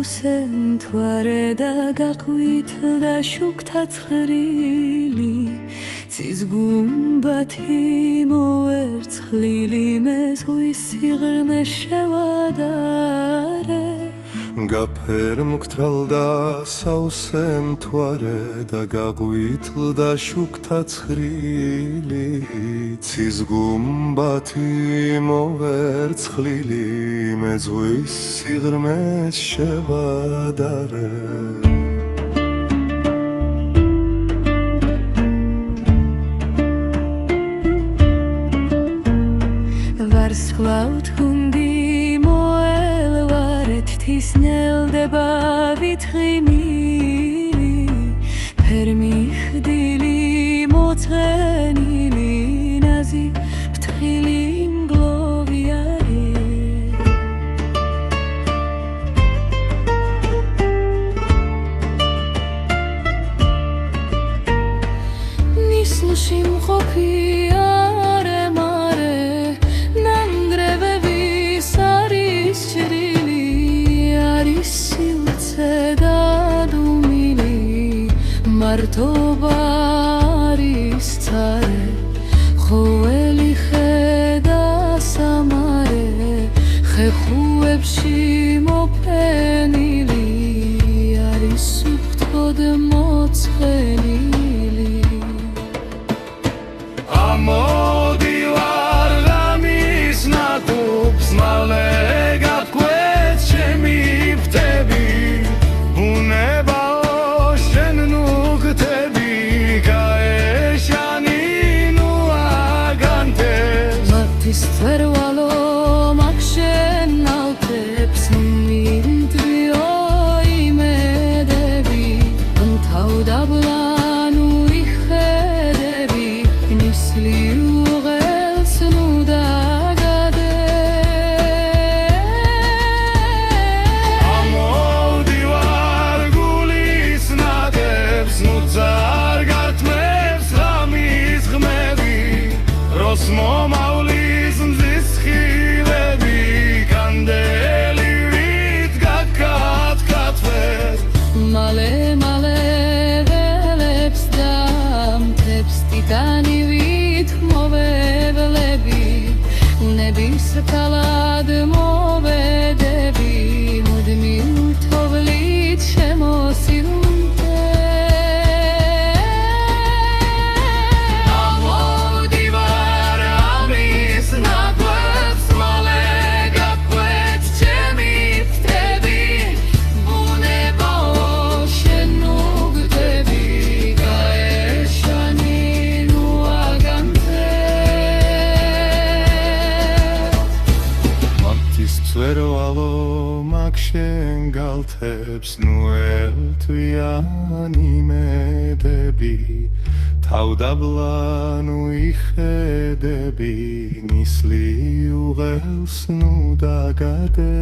მოსენთვარე და გაყვითლდა შუქთა ცხრილი ცის გუმბათი მოვერცხლილი მეზღვის სიღრმეს შევადარე გაფერმგთრალდა საუსენთვარე და გაყვითლდა შუქთა ცხრილი ცის გუმბათი მოვერცხლილი მეზღვის სიღრმეს შევადარე ვარსკვლავთ გუნდი მოელვარეთ თისნელდება ვითხინილი ფერმი ხდილი მოწყენილი ნაზი ფთხილი მგლოვიარე ნისლში მყოფი მარტობა არის ცარე ხოველი ხედა სამარე ხეხუებში მოფენილი არის სუფთოდ მოწყენილი ამოდივარ ღამის ნაყოფს მალე გაგვეც ჩემი ფრთები ბუნება Sfervalo makşen alteps mindrio imedebi antavdablanu ihedebi nisli uğelsnu dagade amodivar gulis nadeps nutzar gatmeps ramis gmebi rosmo Titani movevlebi nebis kalad movedebi mudmi tovlit shemosilunte amodivar amis nagvets male gapvets chemi ftebi bunebo shenugdebi Sfervalo makşen galteps nueltvიანი medebi თავდაბლანუ იხედები ნისლი უღელს ნუ დაგადე